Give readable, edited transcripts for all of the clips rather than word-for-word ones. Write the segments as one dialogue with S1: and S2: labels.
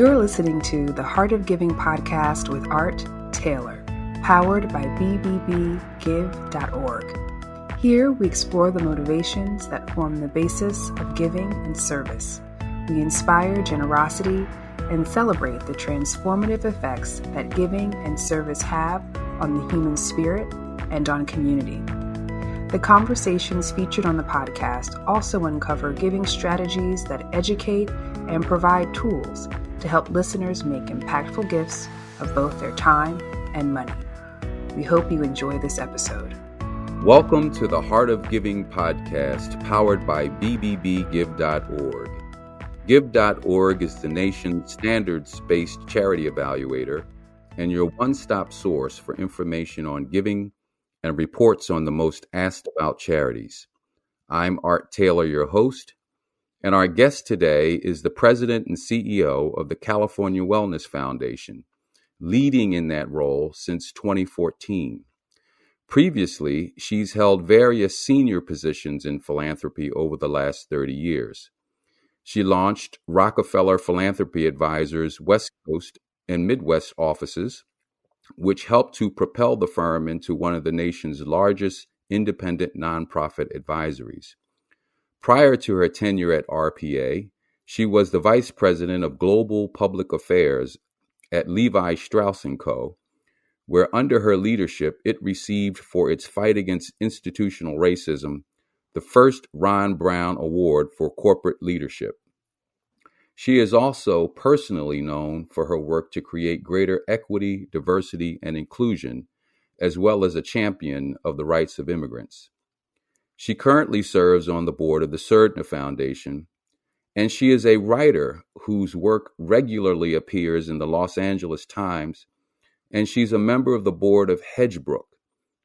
S1: You're listening to the Heart of Giving podcast with Art Taylor, powered by bbbgive.org. Here we explore the motivations that form the basis of giving and service. We inspire generosity and celebrate the transformative effects that giving and service have on the human spirit and on community. The conversations featured on the podcast also uncover giving strategies that educate and provide tools to help listeners make impactful gifts of both their time and money. We hope you enjoy this episode.
S2: Welcome to the Heart of Giving podcast, powered by bbbgive.org. Give.org is the nation's standards-based charity evaluator and your one-stop source for information on giving and reports on the most asked about charities. I'm Art Taylor, your host, and our guest today is the president and CEO of the California Wellness Foundation, leading in that role since 2014. Previously, she's held various senior positions in philanthropy over the last 30 years. She launched Rockefeller Philanthropy Advisors' West Coast and Midwest offices, which helped to propel the firm into one of the nation's largest independent nonprofit advisories. Prior to her tenure at RPA, she was the vice president of global public affairs at Levi Strauss & Co., where under her leadership, it received for its fight against institutional racism the first Ron Brown Award for corporate leadership. She is also personally known for her work to create greater equity, diversity, and inclusion, as well as a champion of the rights of immigrants. She currently serves on the board of the Judys Foundation, and she is a writer whose work regularly appears in the Los Angeles Times, and she's a member of the board of Hedgebrook,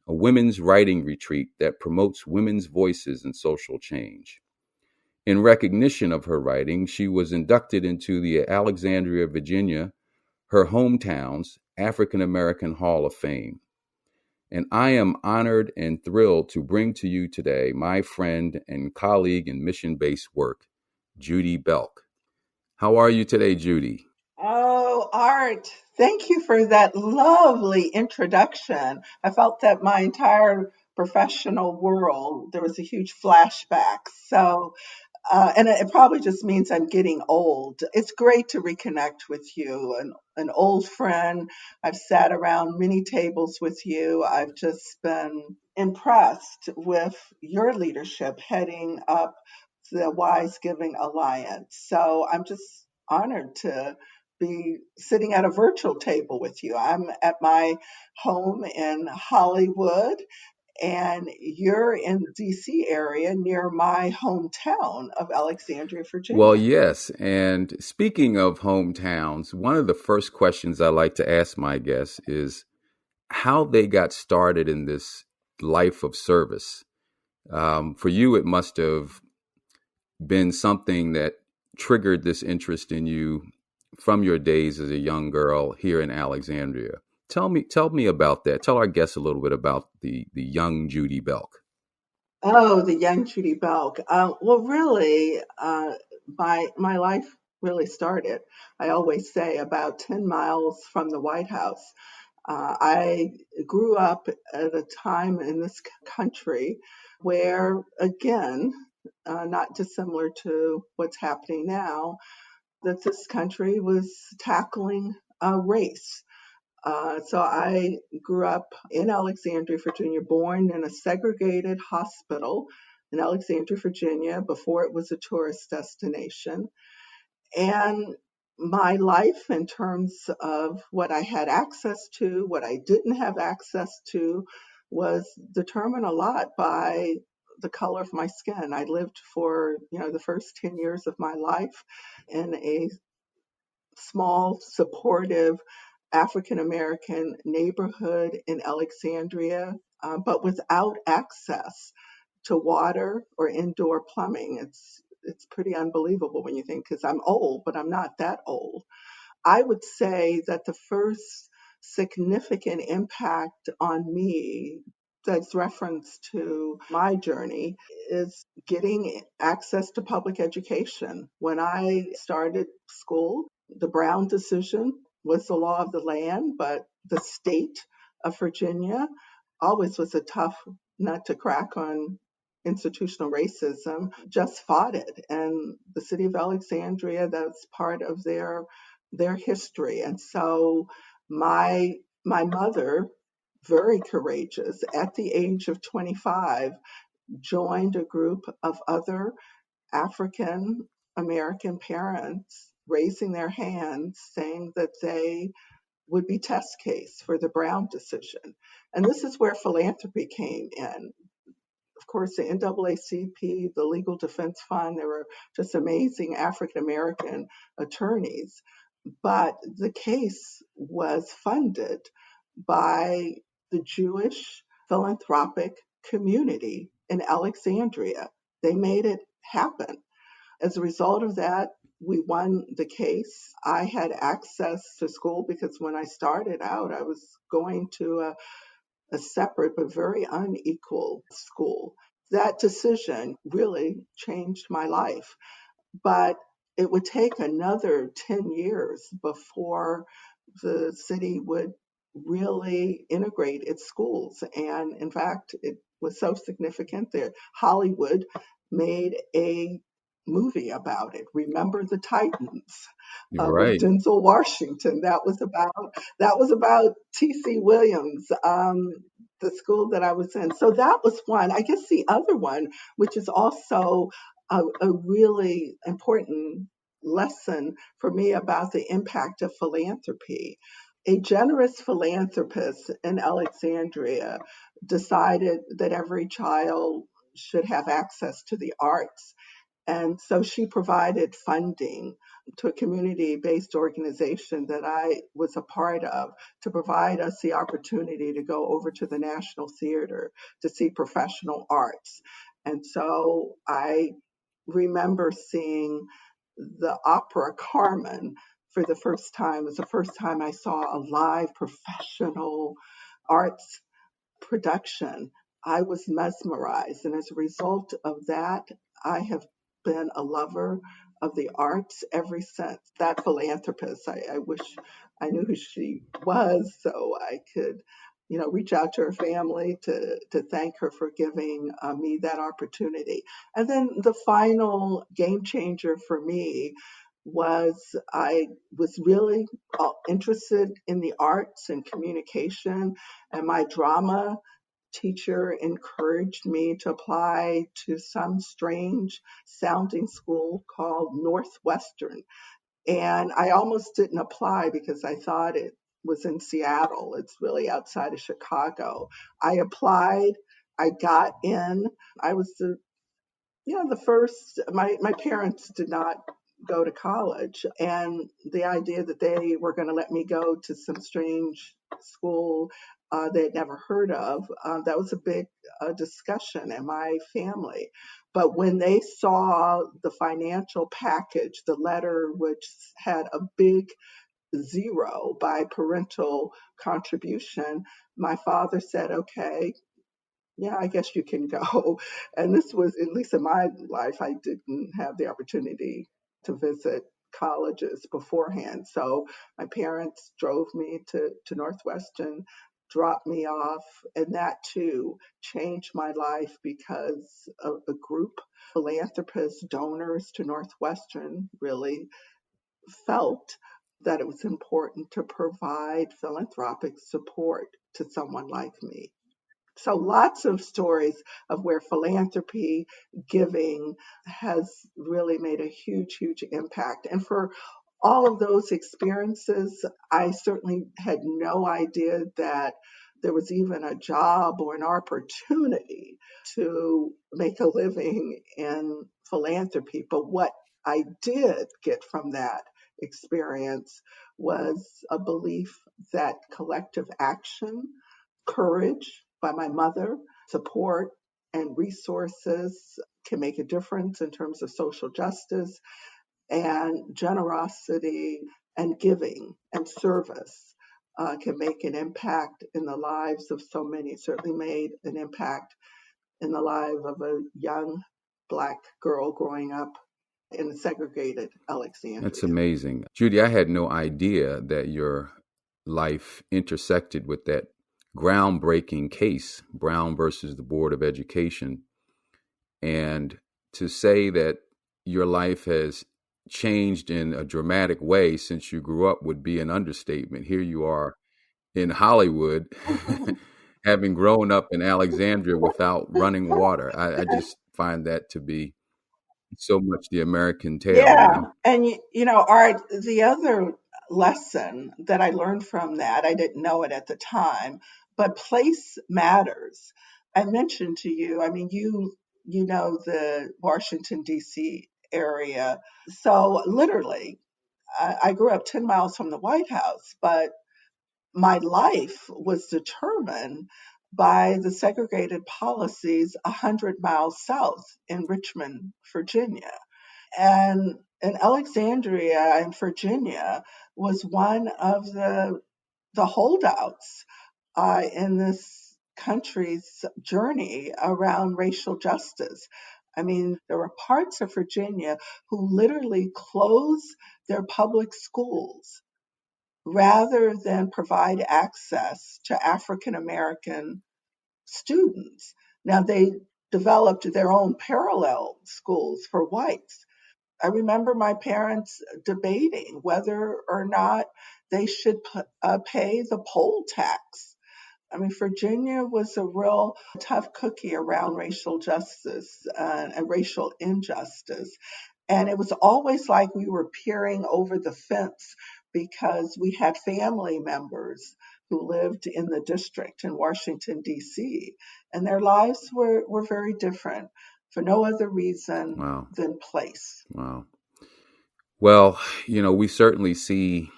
S2: a women's writing retreat that promotes women's voices in social change. In recognition of her writing, she was inducted into the Alexandria, Virginia, her hometown's African American Hall of Fame. And I am honored and thrilled to bring to you today my friend and colleague in mission-based work, Judy Belk. How are you today, Judy?
S3: Oh, Art, thank you for that lovely introduction. I felt that my entire professional world, there was a huge flashback. And it probably just means I'm getting old. It's great to reconnect with you, an old friend. I've sat around many tables with you. I've just been impressed with your leadership heading up the Wise Giving Alliance. So I'm just honored to be sitting at a virtual table with you. I'm at my home in Hollywood, and you're in the DC area near my hometown of Alexandria, Virginia.
S2: Well, yes. And speaking of hometowns, one of the first questions I like to ask my guests is how they got started in this life of service. For you, it must have been something that triggered this interest in you from your days as a young girl here in Alexandria. Tell me about that. Tell our guests a little bit about the young Judy Belk.
S3: Oh, the young Judy Belk. Really, my life really started, I always say, about 10 miles from the White House. I grew up at a time in this country where, again, not dissimilar to what's happening now, that this country was tackling race. So I grew up in Alexandria, Virginia, born in a segregated hospital in Alexandria, Virginia, before it was a tourist destination. And my life, in terms of what I had access to, what I didn't have access to, was determined a lot by the color of my skin. I lived for, the first 10 years of my life in a small, supportive African American neighborhood in Alexandria, but without access to water or indoor plumbing. It's pretty unbelievable when you think, because I'm old, but I'm not that old. I would say that the first significant impact on me that's reference to my journey is getting access to public education. When I started school, The Brown decision was the law of the land, but the state of Virginia always was a tough nut to crack on institutional racism, just fought it. And the city of Alexandria, that's part of their history. And so my mother, very courageous, at the age of 25, joined a group of other African American parents raising their hands saying that they would be test case for the Brown decision. And this is where philanthropy came in. Of course, the NAACP, the Legal Defense Fund, there were just amazing African American attorneys. But the case was funded by the Jewish philanthropic community in Alexandria. They made it happen. As a result of that, we won the case. I had access to school because when I started out, I was going to a separate but very unequal school. That decision really changed my life, but it would take another 10 years before the city would really integrate its schools. And in fact, it was so significant that Hollywood made a movie about it. Remember the Titans with
S2: Right.
S3: Denzel Washington. That was about T.C. Williams, the school that I was in. So that was one. I guess the other one, which is also a really important lesson for me about the impact of philanthropy. A generous philanthropist in Alexandria decided that every child should have access to the arts. And so she provided funding to a community based organization that I was a part of to provide us the opportunity to go over to the National Theater to see professional arts. And so I remember seeing the opera Carmen for the first time. It was the first time I saw a live professional arts production. I was mesmerized. And as a result of that, I have been a lover of the arts ever since. That philanthropist, I wish I knew who she was so I could, reach out to her family to thank her for giving me that opportunity. And then the final game changer for me was I was really interested in the arts and communication, and my drama teacher encouraged me to apply to some strange sounding school called Northwestern. And I almost didn't apply because I thought it was in Seattle. It's really outside of Chicago. I applied, I got in. I was the first, my parents did not go to college, and the idea that they were going to let me go to some strange school they had never heard of, that was a big discussion in my family. But when they saw the financial package, the letter which had a big zero by parental contribution, my father said, okay, yeah, I guess you can go. And this was, at least in my life, I didn't have the opportunity to visit colleges beforehand. So my parents drove me to Northwestern, dropped me off, and that too changed my life because a group philanthropists, donors to Northwestern really felt that it was important to provide philanthropic support to someone like me. So lots of stories of where philanthropy, giving has really made a huge, huge impact. And for all of those experiences, I certainly had no idea that there was even a job or an opportunity to make a living in philanthropy. But what I did get from that experience was a belief that collective action, courage by my mother, support and resources can make a difference in terms of social justice, and generosity and giving and service can make an impact in the lives of so many. It certainly made an impact in the life of a young Black girl growing up in segregated
S2: That's
S3: Alexandria.
S2: amazing. Judy, I had no idea that your life intersected with that groundbreaking case, Brown versus the Board of Education. And to say that your life has changed in a dramatic way since you grew up would be an understatement. Here you are in Hollywood, having grown up in Alexandria without running water. I just find that to be so much the American tale, you
S3: Yeah,
S2: know?
S3: and Art, the other lesson that I learned from that, I didn't know it at the time, but place matters. I mentioned to you, I mean, you know the Washington D.C. area, so literally, I grew up 10 miles from the White House, but my life was determined by the segregated policies 100 miles south in Richmond, Virginia. And Alexandria in Virginia was one of the holdouts in this country's journey around racial justice. I mean, there were parts of Virginia who literally closed their public schools rather than provide access to African American students. Now, they developed their own parallel schools for whites. I remember my parents debating whether or not they should pay the poll tax. I mean, Virginia was a real tough cookie around racial justice and racial injustice. And it was always like we were peering over the fence because we had family members who lived in the district in Washington, D.C., and their lives were very different for no other reason
S2: Wow.
S3: than place.
S2: Wow. Well, we certainly see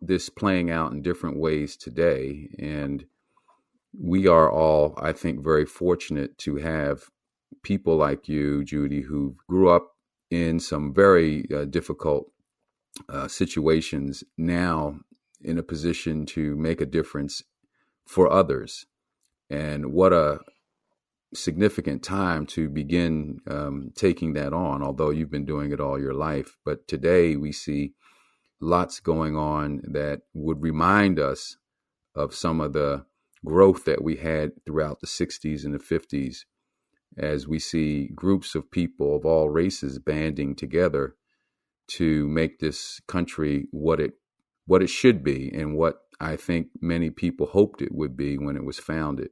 S2: this playing out in different ways today. And we are all, I think, very fortunate to have people like you, Judy, who grew up in some very difficult situations, now in a position to make a difference for others. And what a significant time to begin taking that on, although you've been doing it all your life. But today we see lots going on that would remind us of some of the growth that we had throughout the 60s and the 50s, as we see groups of people of all races banding together to make this country what it should be, and what I think many people hoped it would be when it was founded.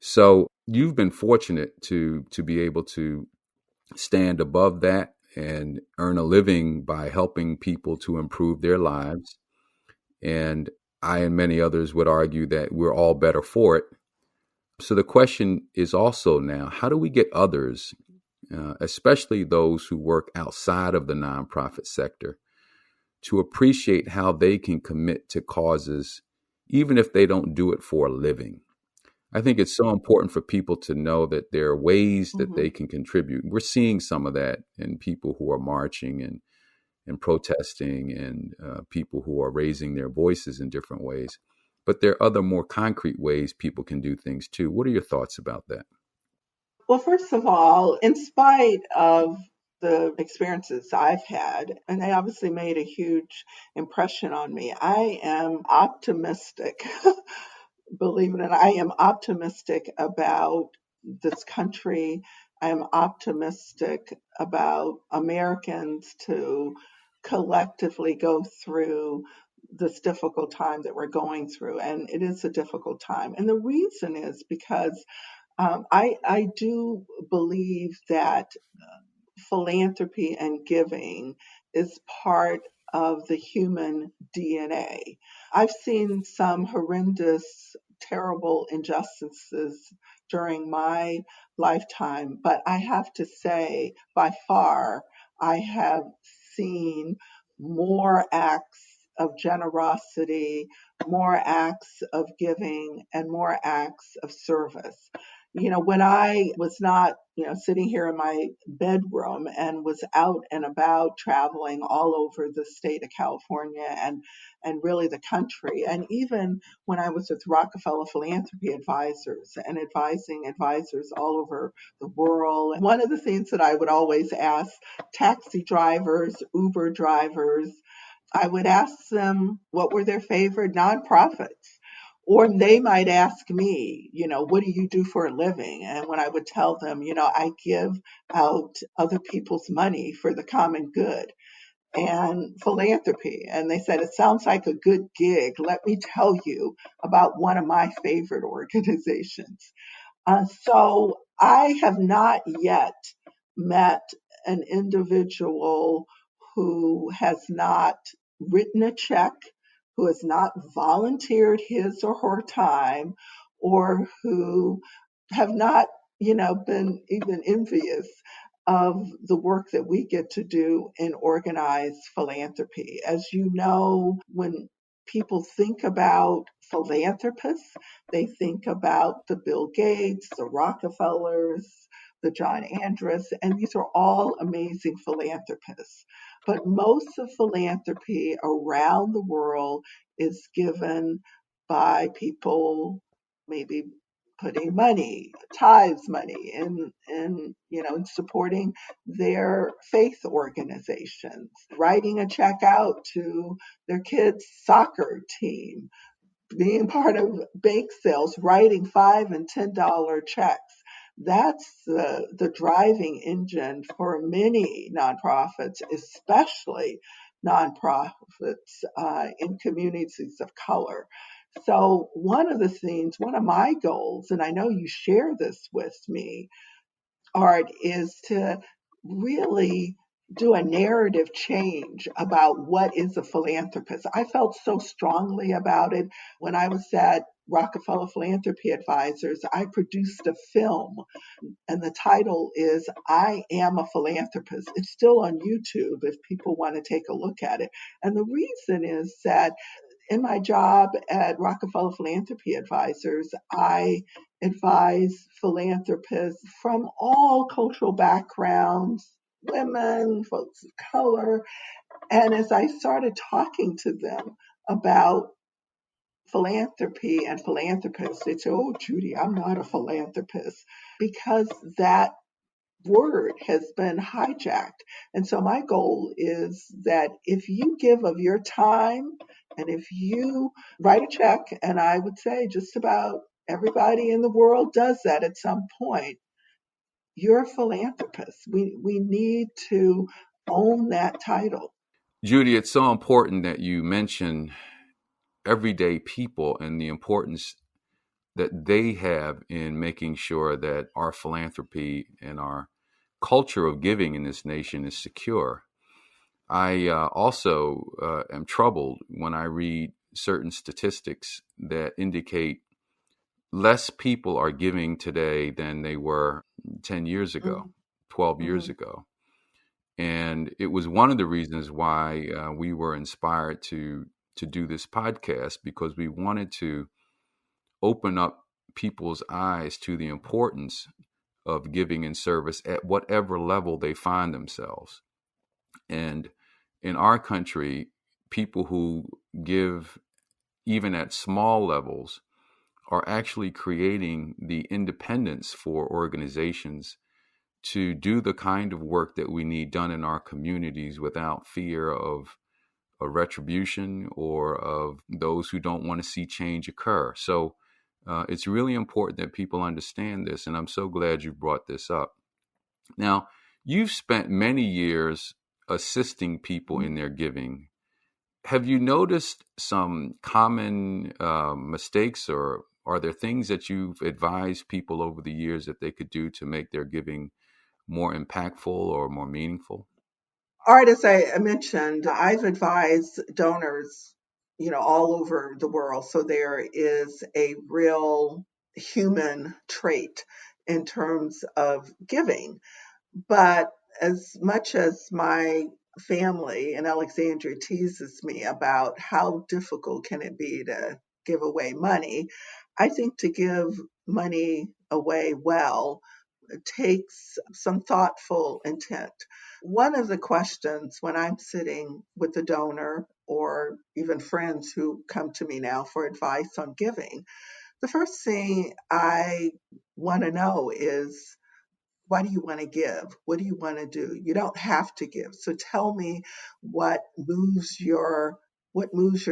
S2: So you've been fortunate to be able to stand above that and earn a living by helping people to improve their lives. And I and many others would argue that we're all better for it. So the question is also now, how do we get others, especially those who work outside of the nonprofit sector, to appreciate how they can commit to causes, even if they don't do it for a living? I think it's so important for people to know that there are ways that
S3: Hmm.
S2: they can contribute. We're seeing some of that in people who are marching and protesting, and people who are raising their voices in different ways. But there are other more concrete ways people can do things too. What are your thoughts about that?
S3: Well, first of all, in spite of the experiences I've had, and they obviously made a huge impression on me, I am optimistic. Believe it or not, I am optimistic about this country. I am optimistic about Americans to collectively go through this difficult time that we're going through. And it is a difficult time. And the reason is because I do believe that philanthropy and giving is part of the human DNA. I've seen some horrendous, terrible injustices during my lifetime, but I have to say, by far, I have seen more acts of generosity, more acts of giving, and more acts of service. When I was not, sitting here in my bedroom and was out and about traveling all over the state of California and really the country. And even when I was with Rockefeller Philanthropy Advisors and advising advisors all over the world. And one of the things that I would always ask taxi drivers, Uber drivers, I would ask them what were their favorite nonprofits. Or they might ask me, what do you do for a living? And when I would tell them, I give out other people's money for the common good and philanthropy. And they said, it sounds like a good gig. Let me tell you about one of my favorite organizations. So I have not yet met an individual who has not written a check, who has not volunteered his or her time, or who have not, been even envious of the work that we get to do in organized philanthropy. As you know, when people think about philanthropists, they think about the Bill Gates, the Rockefellers, the John Andrews, and these are all amazing philanthropists. But most of philanthropy around the world is given by people maybe putting money, tithes money in supporting their faith organizations, writing a check out to their kids' soccer team, being part of bake sales, writing $5 and $10 checks. That's the driving engine for many nonprofits, especially nonprofits in communities of color. So one of my goals, and I know you share this with me, Art, is to really do a narrative change about what is a philanthropist. I felt so strongly about it when I was at Rockefeller Philanthropy Advisors. I produced a film, and the title is I Am a Philanthropist. It's still on YouTube if people want to take a look at it. And the reason is that in my job at Rockefeller Philanthropy Advisors, I advise philanthropists from all cultural backgrounds, women, folks of color. And as I started talking to them about philanthropy and philanthropists, they say, "Oh, Judy, I'm not a philanthropist," because that word has been hijacked. And so my goal is that if you give of your time and if you write a check, and I would say just about everybody in the world does that at some point, you're a philanthropist. We need to own that title.
S2: Judy, it's so important that you mention everyday people and the importance that they have in making sure that our philanthropy and our culture of giving in this nation is secure. I also am troubled when I read certain statistics that indicate less people are giving today than they were 10 years ago, 12 years
S3: Mm-hmm.
S2: ago. And it was one of the reasons why we were inspired to do this podcast, because we wanted to open up people's eyes to the importance of giving and service at whatever level they find themselves. And in our country, people who give even at small levels are actually creating the independence for organizations to do the kind of work that we need done in our communities without fear of a retribution or of those who don't want to see change occur. So it's really important that people understand this, and I'm so glad you brought this up. Now, you've spent many years assisting people in their giving. Have you noticed some common mistakes, or are there things that you've advised people over the years that they could do to make their giving more impactful or more meaningful?
S3: Art, as I mentioned, I've advised donors, all over the world. So there is a real human trait in terms of giving. But as much as my family in Alexandria teases me about how difficult can it be to give away money, I think to give money away well takes some thoughtful intent. One of the questions when I'm sitting with the donor or even friends who come to me now for advice on giving, the first thing I want to know is, why do you want to give? What do you want to do? You don't have to give. So tell me what moves your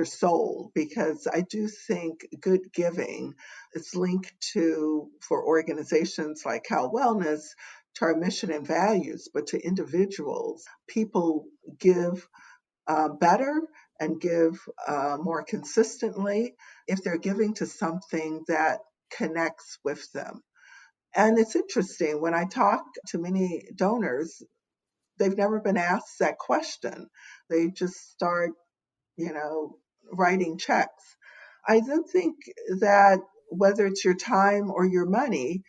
S3: soul, because I do think good giving is linked to, for organizations like Cal Wellness, to our mission and values, but to individuals. People give better and give more consistently if they're giving to something that connects with them. And it's interesting, when I talk to many donors, they've never been asked that question. They just start, you know, writing checks. I do think that whether it's your time or your money,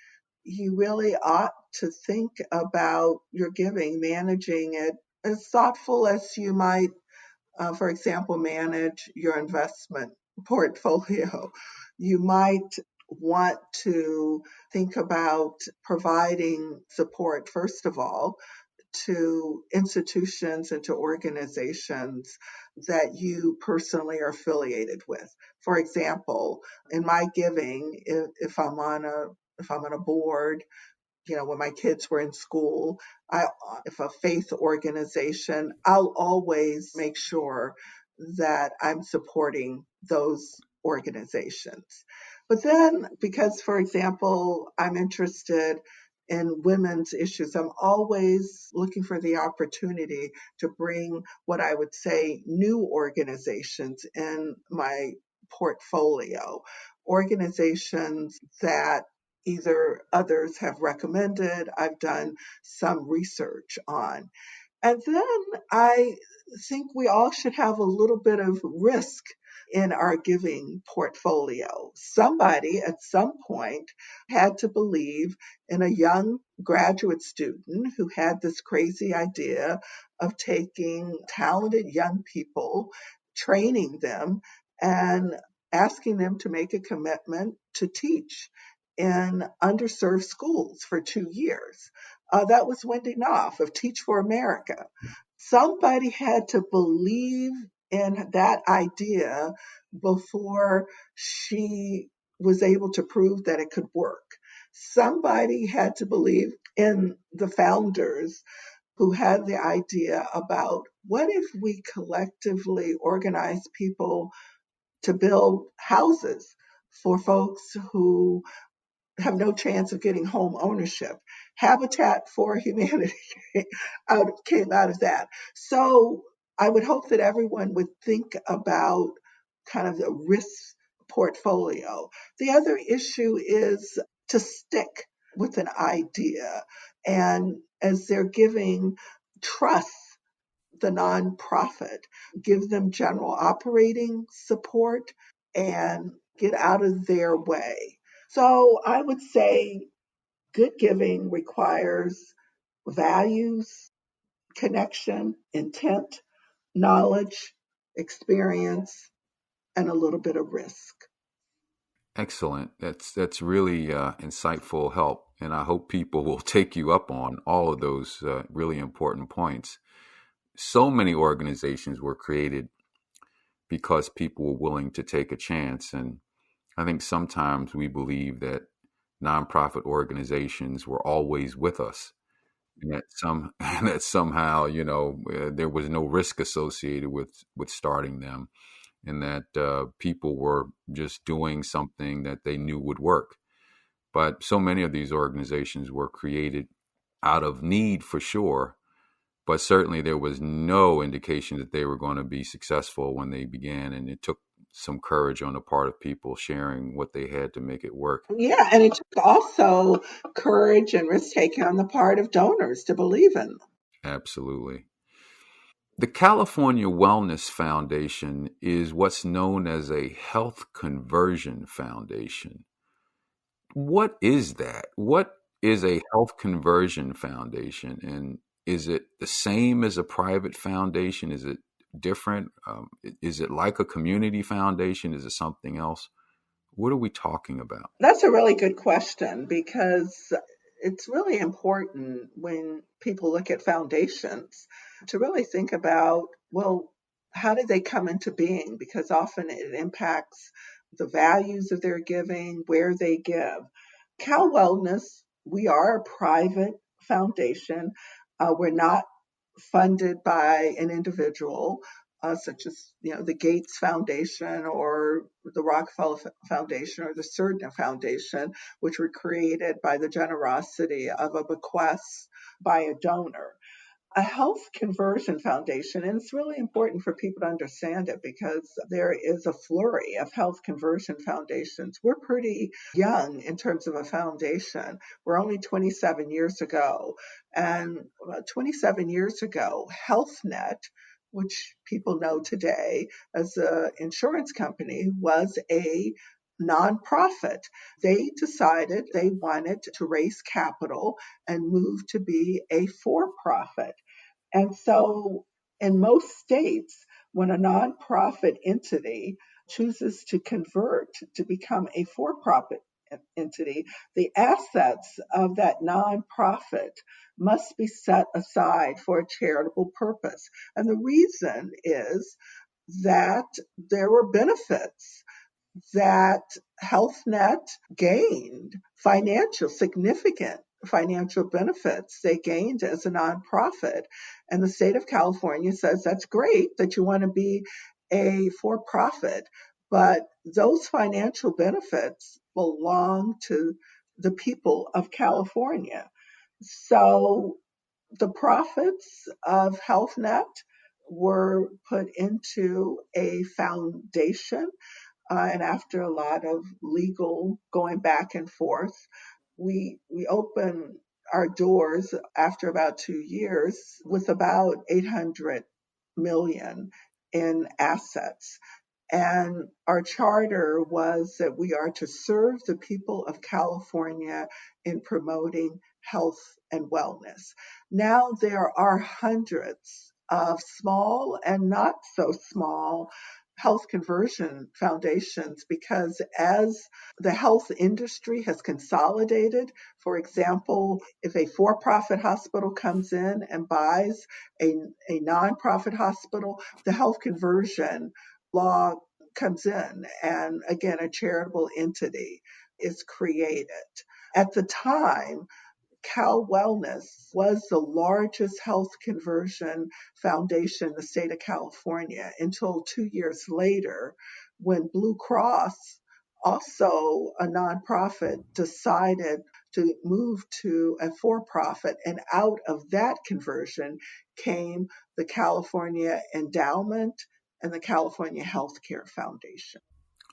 S3: you really ought to think about your giving, managing it as thoughtful as you might, for example, manage your investment portfolio. You might want to think about providing support, first of all, to institutions and to organizations that you personally are affiliated with. For example, in my giving, if I'm on a board, when my kids were in school, I, if a faith organization, I'll always make sure that I'm supporting those organizations. But then, because, for example, I'm interested in women's issues, I'm always looking for the opportunity to bring what I would say new organizations in my portfolio, organizations that either others have recommended, I've done some research on. And then I think we all should have a little bit of risk in our giving portfolio. Somebody at some point had to believe in a young graduate student who had this crazy idea of taking talented young people, training them, and asking them to make a commitment to teach in underserved schools for 2 years. That was Wendy Knopf of Teach for America. Somebody had to believe in that idea before she was able to prove that it could work. Somebody had to believe in the founders who had the idea about, what if we collectively organize people to build houses for folks who have no chance of getting home ownership. Habitat for Humanity came out of that. So I would hope that everyone would think about kind of the risk portfolio. The other issue is to stick with an idea, and as they're giving, trust the nonprofit, give them general operating support, and get out of their way. So I would say good giving requires values, connection, intent, knowledge, experience, and a little bit of risk.
S2: Excellent. That's really insightful help, and I hope people will take you up on all of those really important points. So many organizations were created because people were willing to take a chance, and I think sometimes we believe that nonprofit organizations were always with us, and that and that somehow there was no risk associated with starting them, and that people were just doing something that they knew would work. But so many of these organizations were created out of need, for sure, but certainly there was no indication that they were going to be successful when they began, and it took some courage on the part of people sharing what they had to make it work.
S3: Yeah, and it took also courage and risk taking on the part of donors to believe in.
S2: Absolutely. The California Wellness Foundation is what's known as a health conversion foundation. What is that? What is a health conversion foundation? And is it the same as a private foundation? Is it different? Is it like a community foundation? Is it something else? What are we talking about?
S3: That's a really good question because it's really important when people look at foundations to really think about, well, how did they come into being? Because often it impacts the values of their giving, where they give. Cal Wellness, we are a private foundation. We're not funded by an individual, such as the Gates Foundation or the Rockefeller Foundation or the Cerdna Foundation, which were created by the generosity of a bequest by a donor. A health conversion foundation, and it's really important for people to understand it because there is a flurry of health conversion foundations. We're pretty young in terms of a foundation. We're only 27 years ago. And about 27 years ago, HealthNet, which people know today as an insurance company, was a nonprofit. They decided they wanted to raise capital and move to be a for profit. And so, in most states, when a nonprofit entity chooses to convert to become a for profit entity, the assets of that nonprofit must be set aside for a charitable purpose. And the reason is that there were benefits that HealthNet gained significant financial benefits they gained as a nonprofit. And the state of California says that's great that you want to be a for profit, but those financial benefits belong to the people of California. So the profits of HealthNet were put into a foundation, and after a lot of legal going back and forth, we opened our doors after about 2 years with about 800 million in assets. And our charter was that we are to serve the people of California in promoting health and wellness. Now there are hundreds of small and not so small health conversion foundations because as the health industry has consolidated, for example, if a for profit hospital comes in and buys a nonprofit hospital, the health conversion law comes in, and again, a charitable entity is created. At the time, Cal Wellness was the largest health conversion foundation in the state of California until 2 years later, when Blue Cross, also a nonprofit, decided to move to a for profit. And out of that conversion came the California Endowment and the California Healthcare Foundation.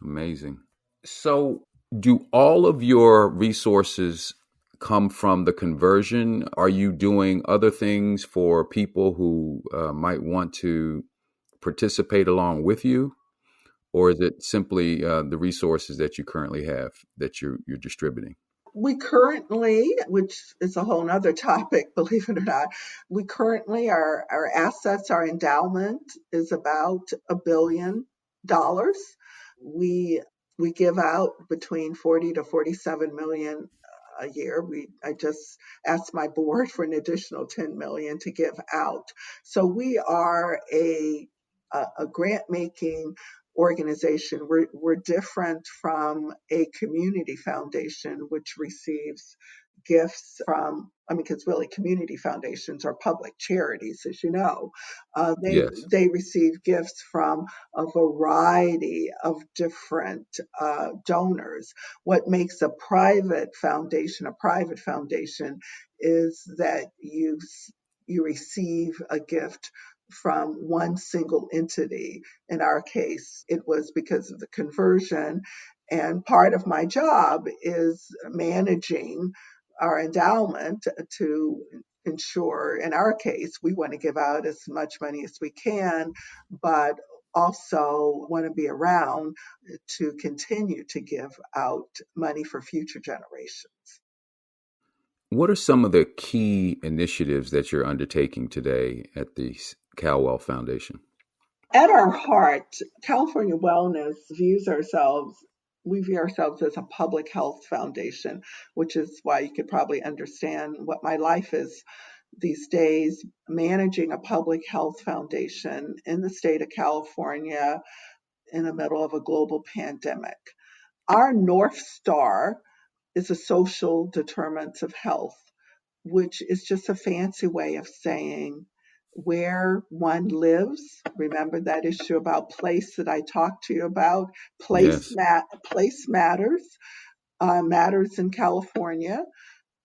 S2: Amazing. So, do all of your resources come from the conversion? Are you doing other things for people who might want to participate along with you? Or is it simply the resources that you currently have that you're distributing?
S3: We currently, which is a whole nother topic, believe it or not, our assets, our endowment is about $1 billion. We we give out between 40 to 47 million a year. I just asked my board for an additional 10 million to give out. So we are a grant making organization. We're different from a community foundation, which receives gifts from, I mean, because really community foundations are public charities, as you know.
S2: Yes.
S3: They receive gifts from a variety of different donors. What makes a private foundation is that you receive a gift from one single entity. In our case, it was because of the conversion. And part of my job is managing our endowment to ensure, in our case, we want to give out as much money as we can, but also want to be around to continue to give out money for future generations.
S2: What are some of the key initiatives that you're undertaking today at the Calwell Foundation?
S3: At our heart, California Wellness views ourselves we view ourselves as a public health foundation, which is why you could probably understand what my life is these days, managing a public health foundation in the state of California in the middle of a global pandemic. Our North Star is the social determinants of health, which is just a fancy way of saying where one lives. Remember that issue about place that I talked to you about?
S2: Yes.
S3: Place matters in California.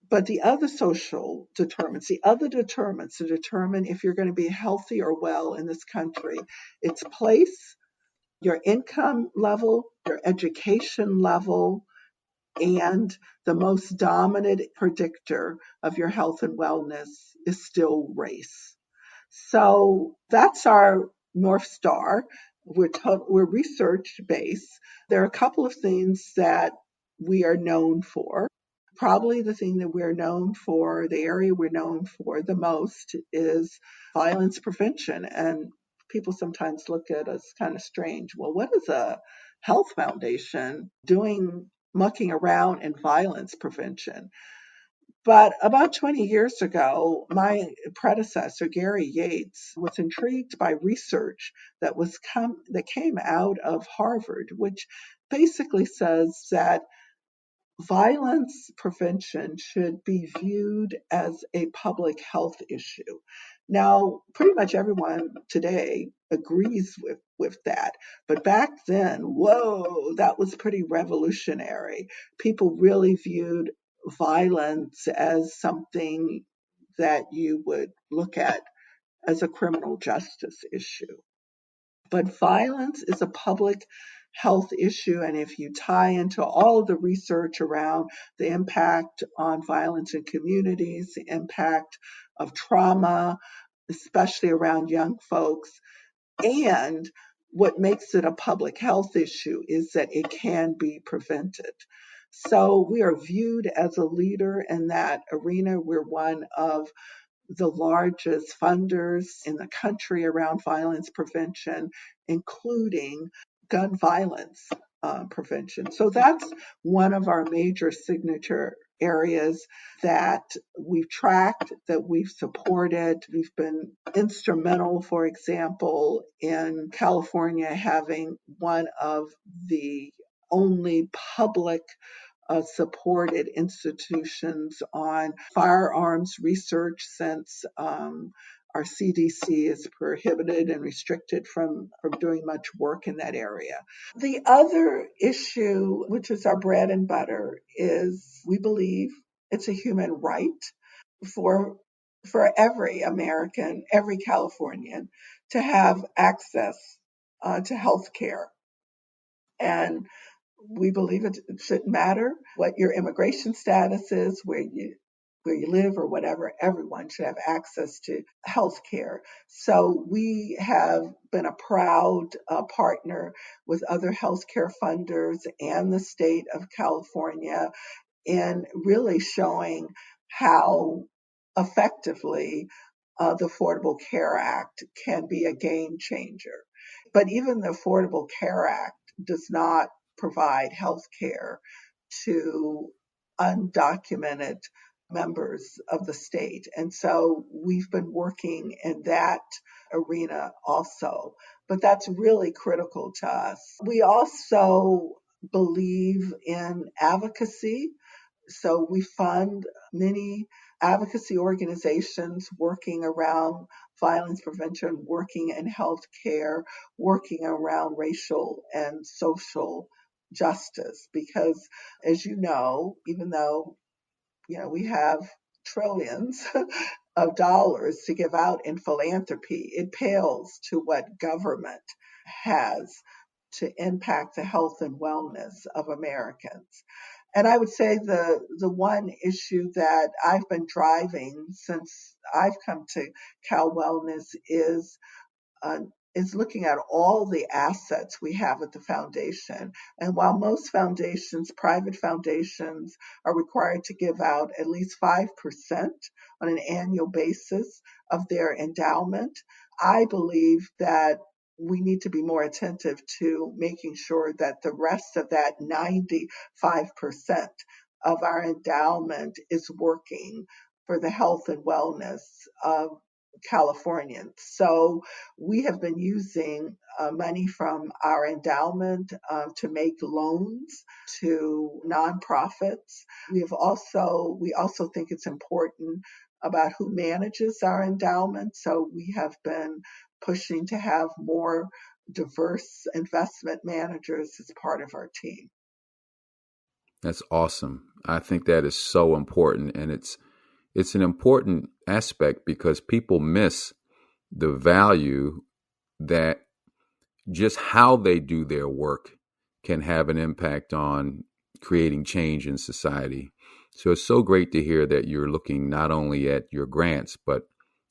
S3: But the other social determinants, to determine if you're going to be healthy or well in this country, it's place, your income level, your education level, and the most dominant predictor of your health and wellness is still race. So that's our North Star. We're research based. There are a couple of things that we are known for. Probably the thing that we're known for, the area we're known for the most is violence prevention. And people sometimes look at us kind of strange. Well, what is a health foundation doing mucking around in violence prevention? But about 20 years ago, my predecessor, Gary Yates, was intrigued by research that came out of Harvard, which basically says that violence prevention should be viewed as a public health issue. Now, pretty much everyone today agrees with that. But back then, whoa, that was pretty revolutionary. People really viewed violence as something that you would look at as a criminal justice issue. But violence is a public health issue. And if you tie into all of the research around the impact on violence in communities, the impact of trauma, especially around young folks, and what makes it a public health issue is that it can be prevented. So we are viewed as a leader in that arena. We're one of the largest funders in the country around violence prevention, including gun violence prevention. So that's one of our major signature areas that we've tracked, that we've supported. We've been instrumental, for example, in California having one of the only public supported institutions on firearms research since our CDC is prohibited and restricted from doing much work in that area. The other issue, which is our bread and butter, is we believe it's a human right for every American, every Californian, to have access to health care. And we believe it shouldn't matter what your immigration status is, where you live or whatever. Everyone should have access to health care. So we have been a proud partner with other healthcare funders and the state of California in really showing how effectively the Affordable Care Act can be a game changer. But even the Affordable Care Act does not provide health care to undocumented members of the state. And so we've been working in that arena also. But that's really critical to us. We also believe in advocacy. So we fund many advocacy organizations working around violence prevention, working in healthcare, working around racial and social justice. Because as you know, even though we have trillions of dollars to give out in philanthropy, it pales to what government has to impact the health and wellness of Americans. And I would say the one issue that I've been driving since I've come to Cal Wellness is looking at all the assets we have at the foundation. And while most foundations, private foundations, are required to give out at least 5% on an annual basis of their endowment, I believe that we need to be more attentive to making sure that the rest of that 95% of our endowment is working for the health and wellness of Californians. So we have been using money from our endowment to make loans to nonprofits. We also think it's important about who manages our endowment. So we have been pushing to have more diverse investment managers as part of our team.
S2: That's awesome. I think that is so important, and it's an important aspect because people miss the value that just how they do their work can have an impact on creating change in society. So it's so great to hear that you're looking not only at your grants, but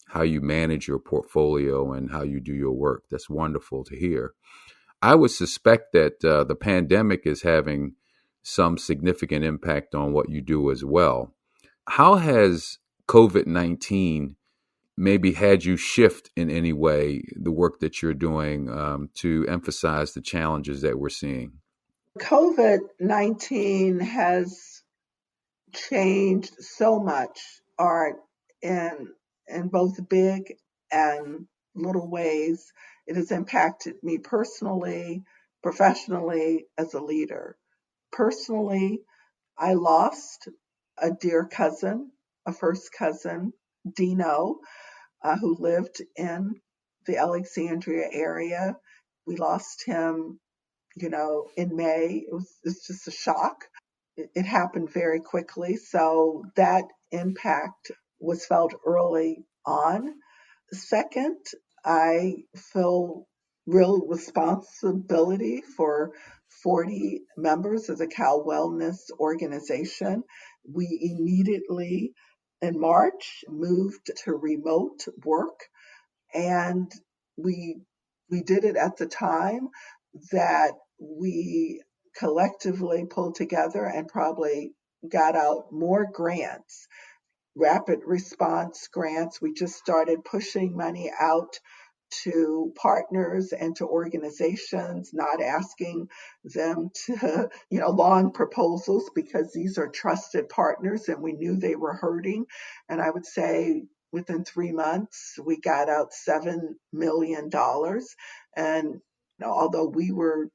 S2: how you manage your portfolio and how you do your work. That's wonderful to hear. I would suspect that the pandemic is having some significant impact on what you do as well. How has COVID-19 maybe had you shift in any way the work that you're doing to emphasize the challenges that we're seeing?
S3: COVID-19 has changed so much art in both big and little ways. It has impacted me personally, professionally, as a leader. Personally, I lost a dear cousin, a first cousin, Dino, who lived in the Alexandria area. We lost him, in May. It's just a shock. It happened very quickly. So that impact was felt early on. Second, I feel real responsibility for 40 members of the Cal Wellness organization. We immediately in March moved to remote work, and we we did it at the time that we collectively pulled together and probably got out more grants, rapid response grants. We just started pushing money out to partners and to organizations, not asking them to, long proposals, because these are trusted partners and we knew they were hurting. And I would say within 3 months, we got out $7 million. And although we were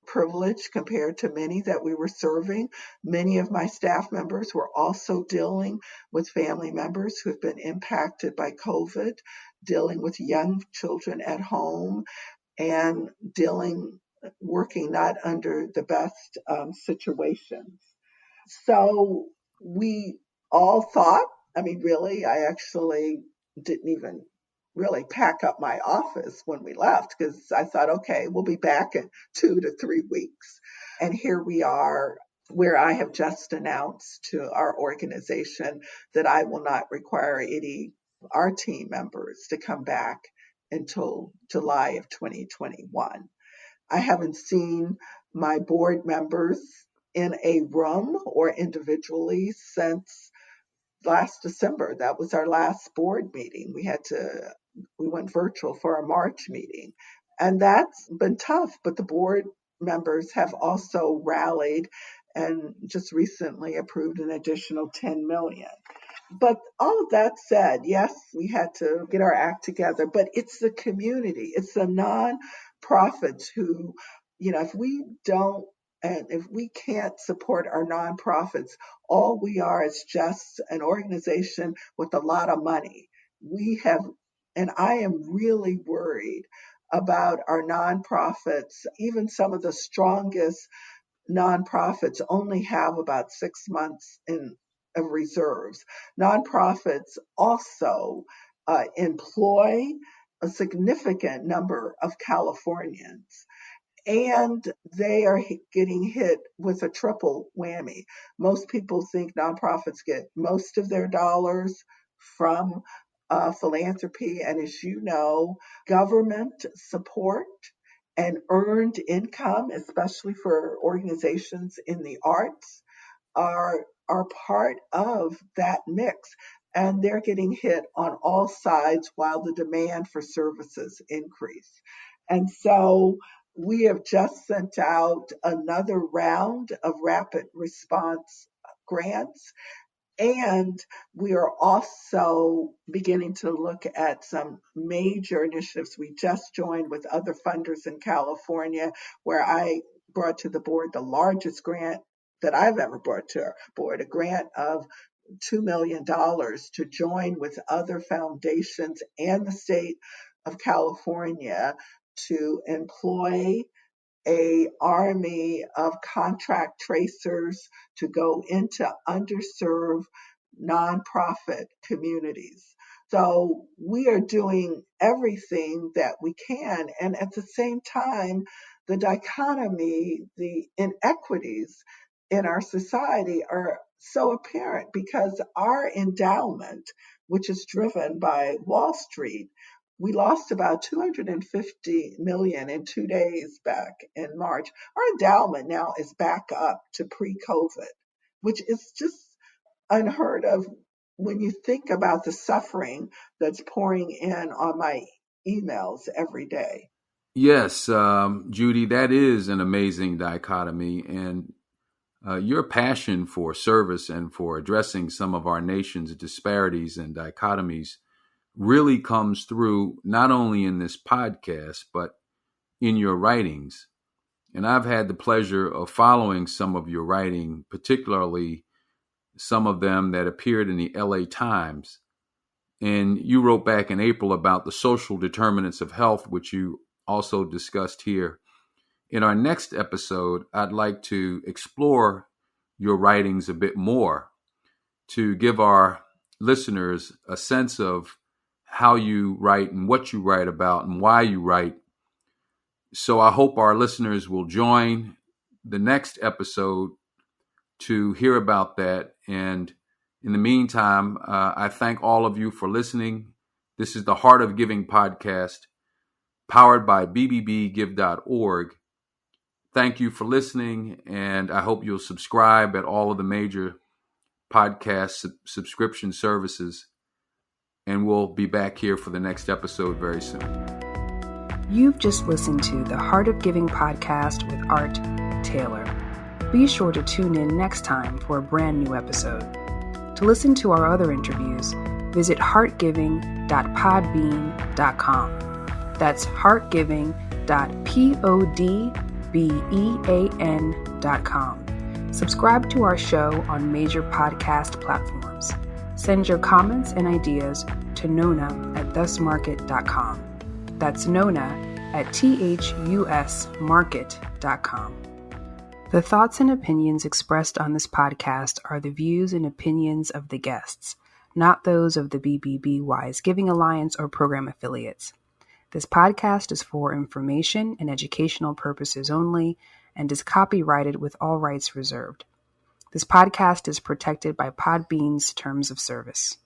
S3: privilege compared to many that we were serving. Many of my staff members were also dealing with family members who have been impacted by COVID, dealing with young children at home, and working not under the best situations. So we all thought, really, I actually didn't even really pack up my office when we left because I thought, okay, we'll be back in 2 to 3 weeks. And here we are, where I have just announced to our organization that I will not require any of our team members to come back until July of 2021. I haven't seen my board members in a room or individually since last December. That was our last board meeting. We went virtual for our March meeting. And that's been tough, but the board members have also rallied and just recently approved an additional 10 million. But all of that said, yes, we had to get our act together, but it's the community, it's the nonprofits who, if we don't, and if we can't support our nonprofits, all we are is just an organization with a lot of money. And I am really worried about our nonprofits. Even some of the strongest nonprofits only have about 6 months of reserves. Nonprofits also employ a significant number of Californians, and they are getting hit with a triple whammy. Most people think nonprofits get most of their dollars from philanthropy, and as you know, government support and earned income, especially for organizations in the arts, are part of that mix. And they're getting hit on all sides while the demand for services increase. And so we have just sent out another round of rapid response grants. And we are also beginning to look at some major initiatives. We just joined with other funders in California, where I brought to the board the largest grant that I've ever brought to our board, a grant of $2 million to join with other foundations and the state of California to employ a army of contract tracers to go into underserved nonprofit communities. So we are doing everything that we can. And at the same time, the dichotomy, the inequities in our society are so apparent because our endowment, which is driven by Wall Street, we lost about 250 million in 2 days back in March. Our endowment now is back up to pre-COVID, which is just unheard of when you think about the suffering that's pouring in on my emails every day.
S2: Yes, Judy, that is an amazing dichotomy. And your passion for service and for addressing some of our nation's disparities and dichotomies really comes through not only in this podcast, but in your writings. And I've had the pleasure of following some of your writing, particularly some of them that appeared in the LA Times. And you wrote back in April about the social determinants of health, which you also discussed here. In our next episode, I'd like to explore your writings a bit more to give our listeners a sense of how you write and what you write about and why you write. So I hope our listeners will join the next episode to hear about that. And in the meantime, I thank all of you for listening. This is the Heart of Giving podcast, powered by bbbgive.org. Thank you for listening, and I hope you'll subscribe at all of the major podcast subscription services. And we'll be back here for the next episode very soon.
S1: You've just listened to the Heart of Giving podcast with Art Taylor. Be sure to tune in next time for a brand new episode. To listen to our other interviews, visit heartgiving.podbean.com. That's heartgiving.podbean.com. Subscribe to our show on major podcast platforms. Send your comments and ideas to nona@thusmarket.com. That's nona@thusmarket.com. The thoughts and opinions expressed on this podcast are the views and opinions of the guests, not those of the BBB Wise Giving Alliance or program affiliates. This podcast is for information and educational purposes only and is copyrighted with all rights reserved. This podcast is protected by Podbean's terms of service.